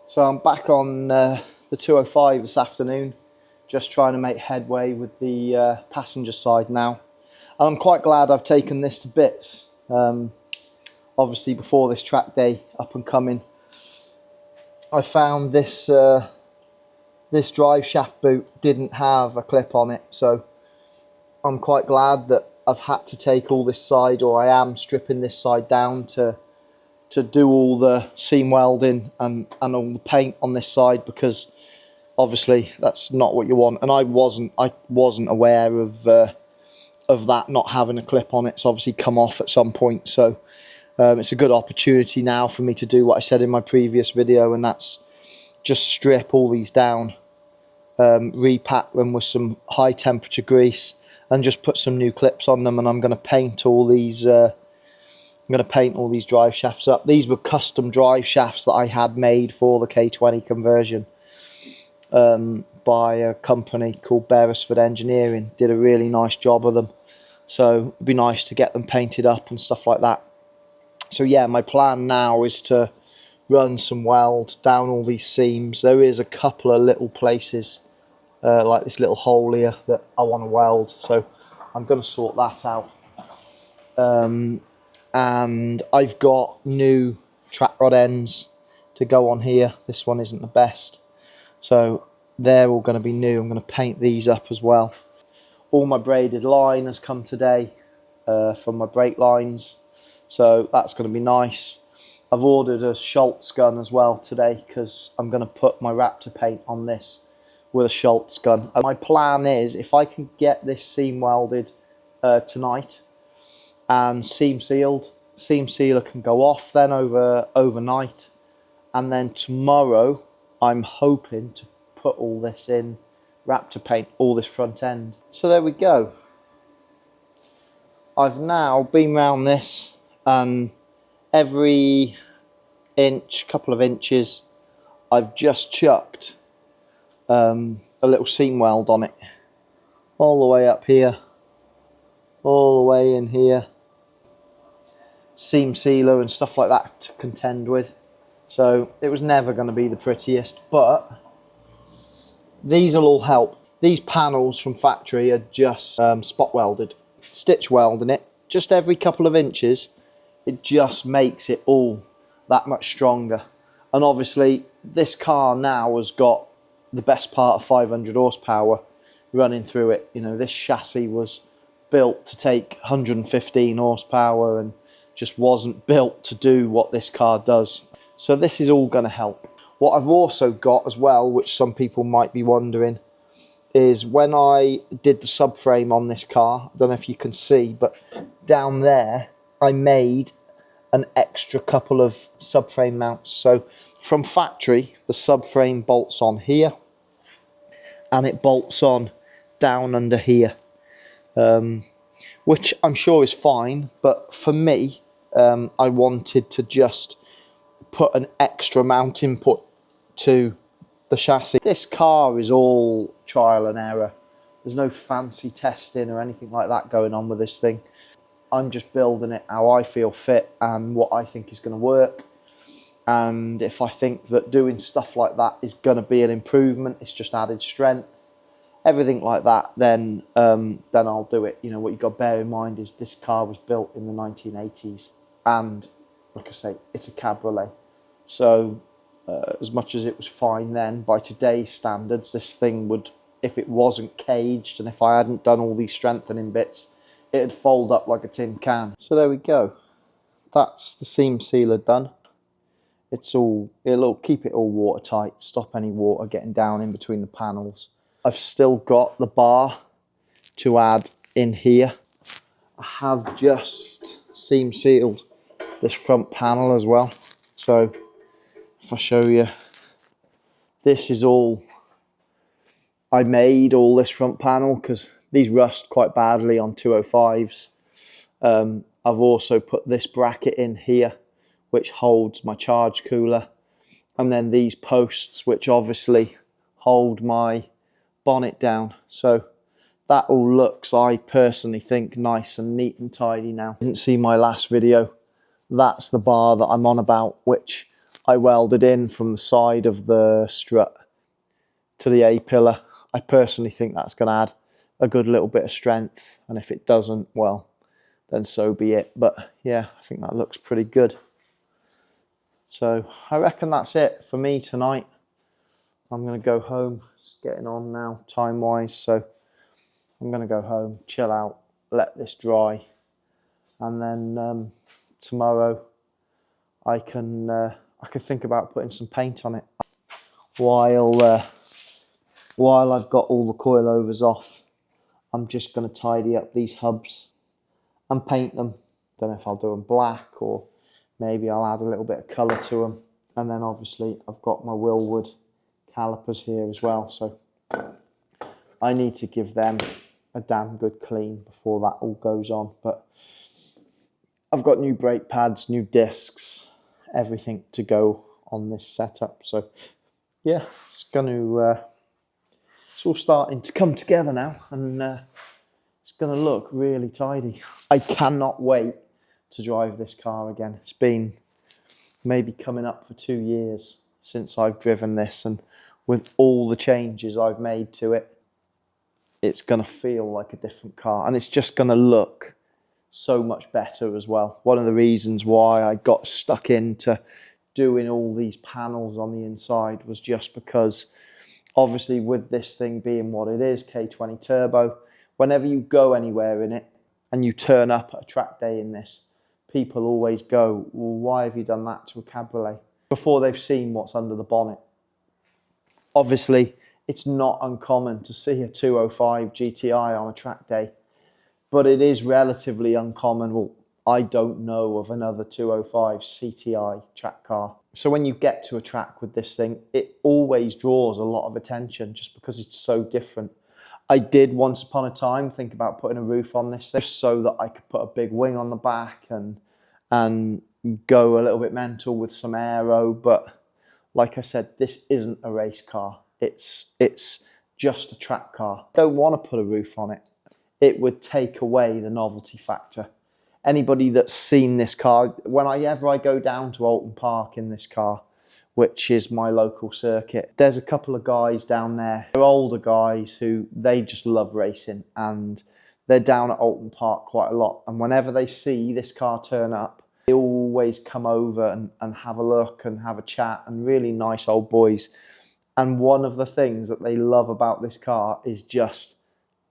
So I'm back on the 205 this afternoon, just trying to make headway with the passenger side now. And I'm quite glad I've taken this to bits. Obviously before this track day up and coming, I found this this drive shaft boot didn't have a clip on it, so I'm quite glad that I've had to take all this side, or I am stripping this side down to do all the seam welding and all the paint on this side, because obviously that's not what you want, and I wasn't aware of that not having a clip on it. It's obviously come off at some point, so it's a good opportunity now for me to do what I said in my previous video, and that's just strip all these down, repack them with some high temperature grease and just put some new clips on them. And I'm going to paint all these drive shafts up. These were custom drive shafts that I had made for the K20 conversion by a company called Beresford Engineering. Did a really nice job of them, so it'd be nice to get them painted up and stuff like that. So yeah, my plan now is to run some weld down all these seams. There is a couple of little places like this little hole here that I want to weld, so I'm going to sort that out. And I've got new track rod ends to go on here. This one isn't the best, so they're all going to be new. I'm going to paint these up as well. All my braided line has come today from my brake lines, so that's going to be nice. I've ordered a Schultz gun as well today, because I'm going to put my Raptor paint on this with a Schultz gun. And my plan is, if I can get this seam welded tonight and seam sealed, seam sealer can go off then overnight, and then tomorrow I'm hoping to put all this in Raptor paint, all this front end. So there we go. I've now been round this, and every inch, couple of inches, I've just chucked a little seam weld on it, all the way up here, all the way in here, seam sealer and stuff like that to contend with. So it was never going to be the prettiest, but these will all help. These panels from factory are just spot welded, stitch welding it just every couple of inches. It just makes it all that much stronger. And obviously this car now has got the best part of 500 horsepower running through it. You know, this chassis was built to take 115 horsepower and just wasn't built to do what this car does. So this is all going to help. What I've also got as well, which some people might be wondering, is when I did the subframe on this car, I don't know if you can see, but down there I made an extra couple of subframe mounts. So from factory, the subframe bolts on here and it bolts on down under here, which I'm sure is fine, but for me, I wanted to just put an extra mount input to the chassis. This car is all trial and error. There's no fancy testing or anything like that going on with this thing. I'm just building it how I feel fit and what I think is going to work. And if I think that doing stuff like that is going to be an improvement, it's just added strength, everything like that, then I'll do it. You know, what you've got to bear in mind is this car was built in the 1980s, and like I say, it's a cabriolet. So as much as it was fine then, by today's standards, this thing would, if it wasn't caged and if I hadn't done all these strengthening bits, it'd fold up like a tin can. So there we go. That's the seam sealer done. It'll keep it all watertight, stop any water getting down in between the panels. I've still got the bar to add in here. I have just seam sealed this front panel as well. So if I show you, this is all I made, all this front panel, because these rust quite badly on 205s. I've also put this bracket in here, which holds my charge cooler, and then these posts, which obviously hold my bonnet down. So that all looks, I personally think, nice and neat and tidy now. Didn't see my last video. That's the bar that I'm on about, which I welded in from the side of the strut to the A-pillar. I personally think that's going to add a good little bit of strength, and if it doesn't, well, then so be it. But yeah, I think that looks pretty good. So I reckon that's it for me tonight. I'm going to go home. It's getting on now time-wise, so I'm going to go home, chill out, let this dry, and then tomorrow I can think about putting some paint on it. While I've got all the coilovers off, I'm just going to tidy up these hubs and paint them. Don't know if I'll do them black, or maybe I'll add a little bit of colour to them. And then obviously I've got my Willwood calipers here as well, so I need to give them a damn good clean before that all goes on. But I've got new brake pads, new discs, everything to go on this setup. So yeah, it's all starting to come together now, and it's going to look really tidy. I cannot wait to drive this car again. It's been maybe coming up for 2 years since I've driven this, and with all the changes I've made to it, it's going to feel like a different car, and it's just going to look so much better as well. One of the reasons why I got stuck into doing all these panels on the inside was just because, obviously, with this thing being what it is, K20 turbo, whenever you go anywhere in it and you turn up at a track day in this, people always go, well, why have you done that to a cabriolet? Before they've seen what's under the bonnet. Obviously, it's not uncommon to see a 205 GTI on a track day, but it is relatively uncommon. Well, I don't know of another 205 CTI track car. So when you get to a track with this thing, it always draws a lot of attention just because it's so different. I did once upon a time think about putting a roof on this thing so that I could put a big wing on the back and go a little bit mental with some aero, but like I said, this isn't a race car. It's just a track car. I don't want to put a roof on it. It would take away the novelty factor. Anybody that's seen this car, whenever I go down to Alton Park in this car, which is my local circuit, there's a couple of guys down there. They're older guys who, they just love racing, and they're down at Alton Park quite a lot. And whenever they see this car turn up, they always come over and have a look and have a chat, and really nice old boys. And one of the things that they love about this car is just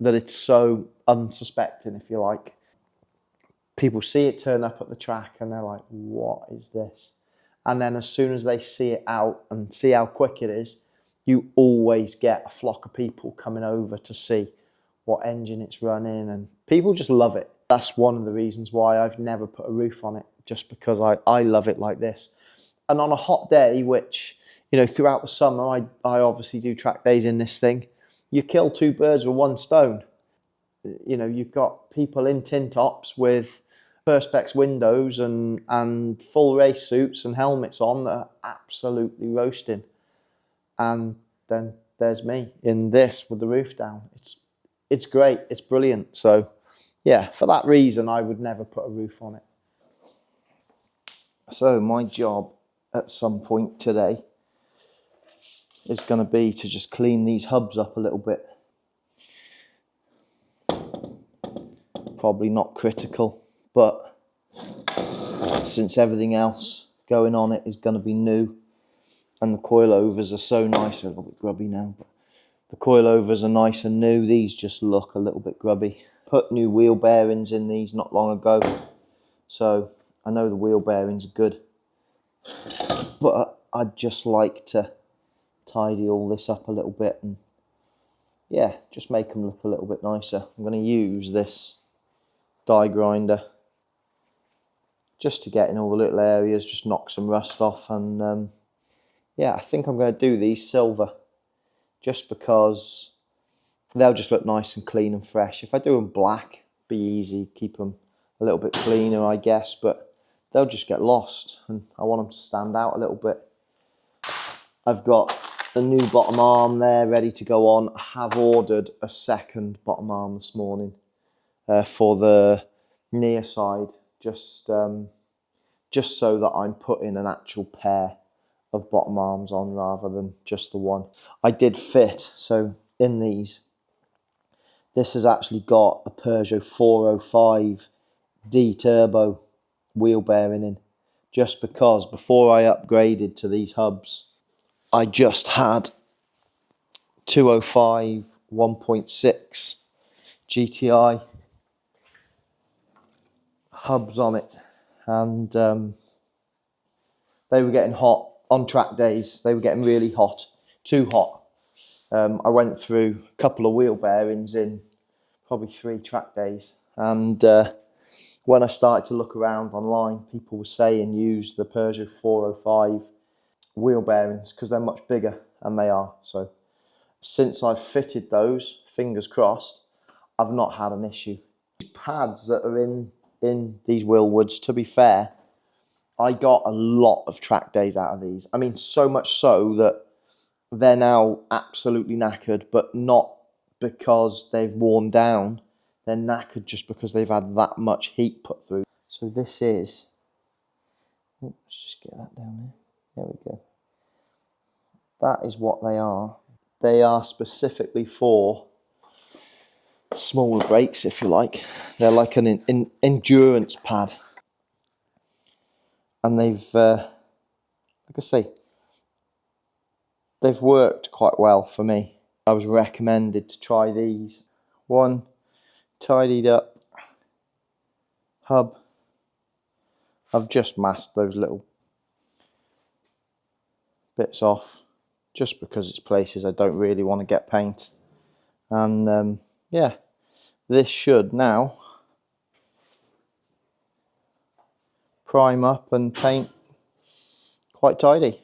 that it's so unsuspecting, if you like. People see it turn up at the track and they're like, what is this? And then as soon as they see it out and see how quick it is, you always get a flock of people coming over to see what engine it's running, and people just love it. That's one of the reasons why I've never put a roof on it, just because I love it like this. And on a hot day, which, you know, throughout the summer, I obviously do track days in this thing, you kill 2 birds with 1 stone. You know, you've got people in tin tops with perspex windows and full race suits and helmets on that are absolutely roasting. And then there's me in this with the roof down. It's great, it's brilliant. So yeah, for that reason, I would never put a roof on it. So my job at some point today is going to be to just clean these hubs up a little bit. Probably not critical, but since everything else going on it is going to be new, and the coilovers are so nice, a little bit grubby now, but the coilovers are nice and new, these just look a little bit grubby. Put new wheel bearings in these not long ago, so I know the wheel bearings are good, but I'd just like to tidy all this up a little bit and yeah, just make them look a little bit nicer. I'm going to use this die grinder just to get in all the little areas, just knock some rust off, and yeah, I think I'm going to do these silver just because they'll just look nice and clean and fresh. If I do them black, be easy, keep them a little bit cleaner, I guess, but they'll just get lost, and I want them to stand out a little bit. I've got a new bottom arm there ready to go on. I have ordered a second bottom arm this morning for the near side, just so that I'm putting an actual pair of bottom arms on rather than just the one. I did fit, so in these, this has actually got a Peugeot 405 D turbo wheel bearing in, just because before I upgraded to these hubs, I just had 205 1.6 GTI hubs on it, and they were getting hot on track days. They were getting really hot, too hot. I went through a couple of wheel bearings in probably 3 track days, and when I started to look around online, people were saying use the Peugeot 405 wheel bearings because they're much bigger, and they are. So since I've fitted those, fingers crossed, I've not had an issue. These pads that are in these Willwoods, to be fair, I got a lot of track days out of these. I mean, so much so that they're now absolutely knackered, but not because they've worn down. They're knackered just because they've had that much heat put through. So this is, let's just get that down there. There we go. That is what they are. They are specifically for smaller brakes, if you like. They're like an endurance pad. And they've, like I say, they've worked quite well for me. I was recommended to try these. One tidied up hub. I've just masked those little bits off, just because it's places I don't really want to get paint. And yeah, this should now prime up and paint quite tidy.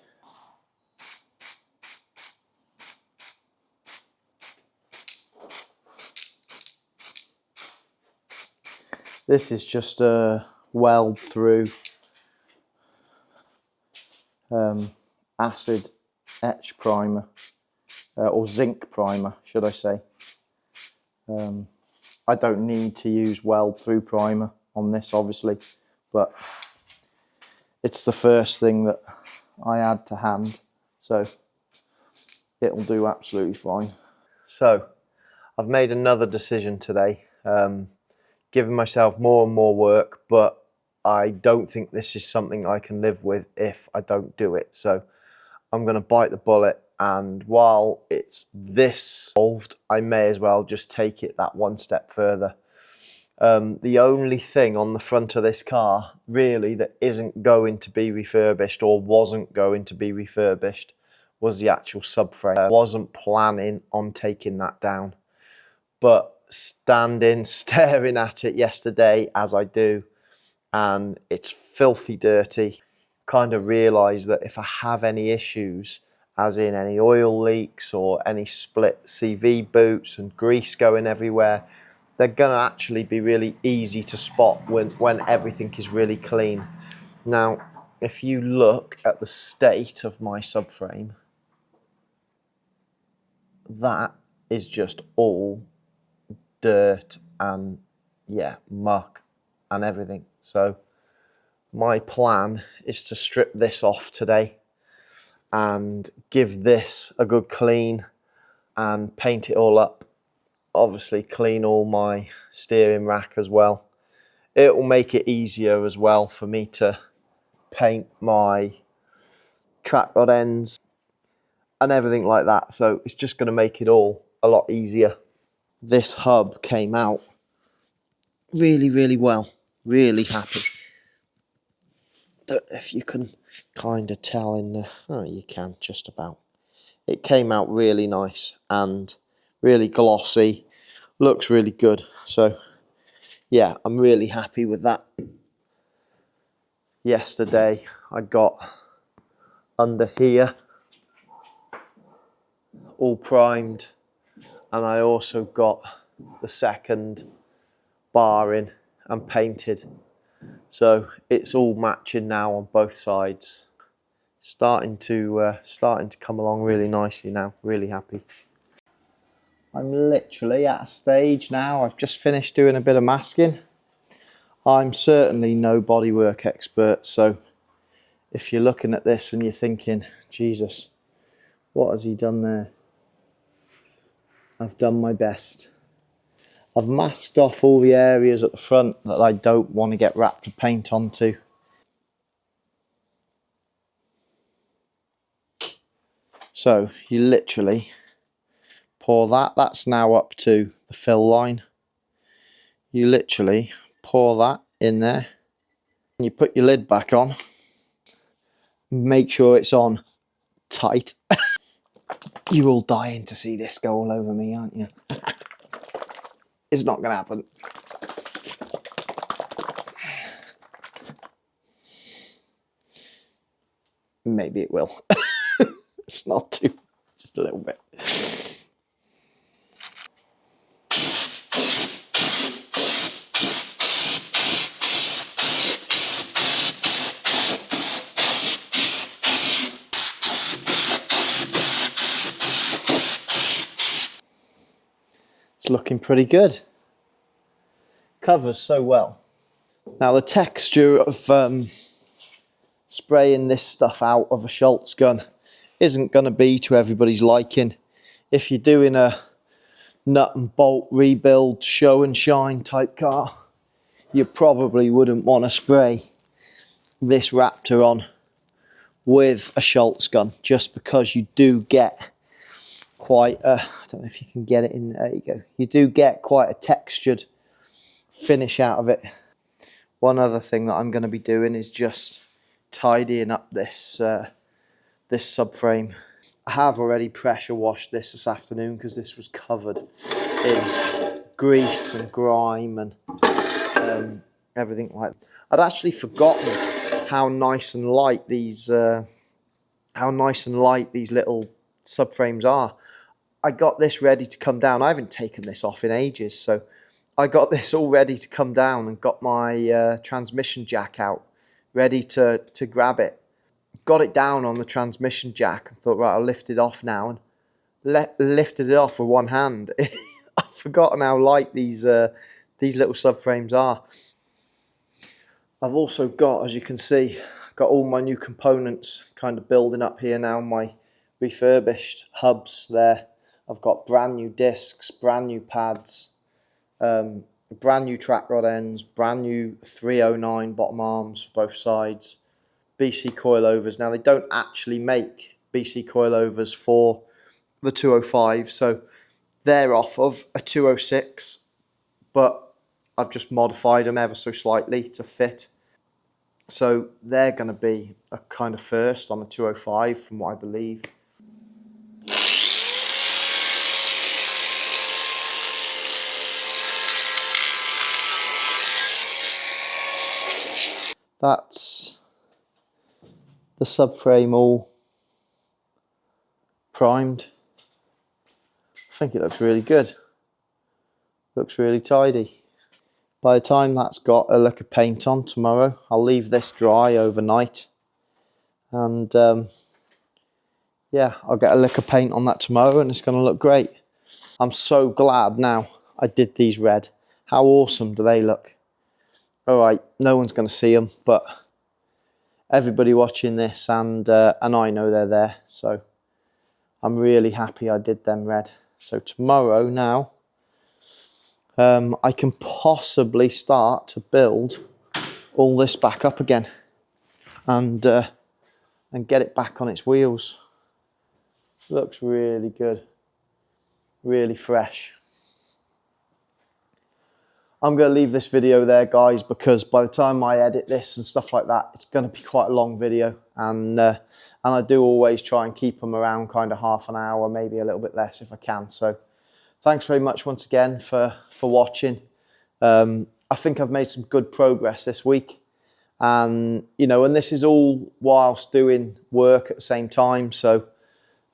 This is just a weld through acid etch primer, or zinc primer, should I say. I don't need to use weld through primer on this, obviously, but it's the first thing that I add to hand, so it'll do absolutely fine. So I've made another decision today, giving myself more and more work, but I don't think this is something I can live with if I don't do it. So I'm going to bite the bullet, and while it's this involved, I may as well just take it that one step further. The only thing on the front of this car really that isn't going to be refurbished, or wasn't going to be refurbished, was the actual subframe. I wasn't planning on taking that down, but staring at it yesterday, as I do, and it's filthy dirty, kind of realised that if I have any issues, as in any oil leaks or any split CV boots and grease going everywhere, they're going to actually be really easy to spot when everything is really clean. Now, if you look at the state of my subframe, that is just all dirt and, yeah, muck and everything. So my plan is to strip this off today and give this a good clean and paint it all up. Obviously clean all my steering rack as well. It will make it easier as well for me to paint my track rod ends and everything like that. So it's just going to make it all a lot easier. This hub came out really, really well. Really happy. Don't know if you can kind of tell in the... Oh, you can just about. It came out really nice and really glossy. Looks really good. So, yeah, I'm really happy with that. Yesterday, I got under here all primed, and I also got the second bar in and painted. So it's all matching now on both sides. Starting to come along really nicely now. Really happy. I'm literally at a stage now. I've just finished doing a bit of masking. I'm certainly no bodywork expert, so if you're looking at this and you're thinking, Jesus, what has he done there? I've done my best. I've masked off all the areas at the front that I don't want to get wrapped of paint onto. So you literally pour that. That's now up to the fill line. You literally pour that in there. And you put your lid back on. Make sure it's on tight. You're all dying to see this go all over me, aren't you? It's not going to happen. Maybe it will. It's not too, just a little bit. It's looking pretty good. Covers so well. Now the texture of spraying this stuff out of a Schultz gun isn't going to be to everybody's liking. If you're doing a nut and bolt rebuild show and shine type car, you probably wouldn't want to spray this Raptor on with a Schultz gun, just because you do get quite a, I don't know if you can get it in, there you go, you do get quite a textured finish out of it. One other thing that I'm going to be doing is just tidying up this this subframe. I have already pressure washed this afternoon because this was covered in grease and grime and everything like that. I'd actually forgotten how nice and light these little subframes are. I got this ready to come down. I haven't taken this off in ages, so I got this all ready to come down and got my transmission jack out, ready to grab it. Got it down on the transmission jack and thought, right, I'll lift it off now, and lifted it off with one hand. I've forgotten how light these little subframes are. I've also got, as you can see, got all my new components kind of building up here now, my refurbished hubs there. I've got brand new discs, brand new pads, brand new track rod ends, brand new 309 bottom arms for both sides, BC coilovers. Now they don't actually make BC coilovers for the 205, so they're off of a 206, but I've just modified them ever so slightly to fit. So they're going to be a kind of first on a 205 from what I believe. That's the subframe all primed. I think it looks really good. Looks really tidy. By the time that's got a lick of paint on tomorrow, I'll leave this dry overnight. And yeah, I'll get a lick of paint on that tomorrow and it's going to look great. I'm so glad now I did these red. How awesome do they look? Alright, no one's going to see them, but everybody watching this and I know they're there. So I'm really happy I did them red. So tomorrow now, I can possibly start to build all this back up again and get it back on its wheels. Looks really good, really fresh. I'm going to leave this video there, guys, because by the time I edit this and stuff like that, it's going to be quite a long video, and I do always try and keep them around kind of half an hour, maybe a little bit less if I can. So thanks very much once again for watching. I think I've made some good progress this week, and you know, and this is all whilst doing work at the same time. So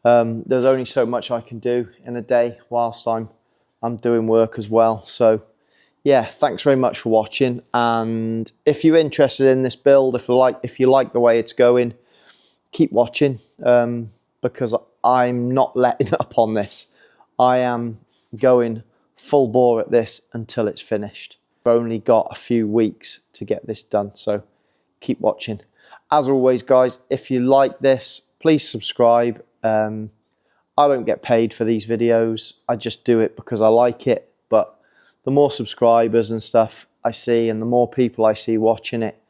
there's only so much I can do in a day whilst I'm doing work as well. So yeah, thanks very much for watching, and if you're interested in this build, if you like the way it's going, keep watching, because I'm not letting up on this. I am going full bore at this until it's finished. I've only got a few weeks to get this done, so keep watching. As always, guys, if you like this, please subscribe. I don't get paid for these videos. I just do it because I like it. But the more subscribers and stuff I see, and the more people I see watching it,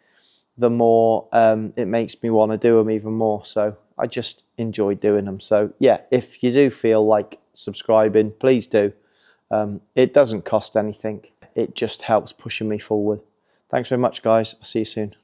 the more it makes me want to do them even more. So I just enjoy doing them. So yeah, if you do feel like subscribing, please do. It doesn't cost anything. It just helps pushing me forward. Thanks very much, guys. I'll see you soon.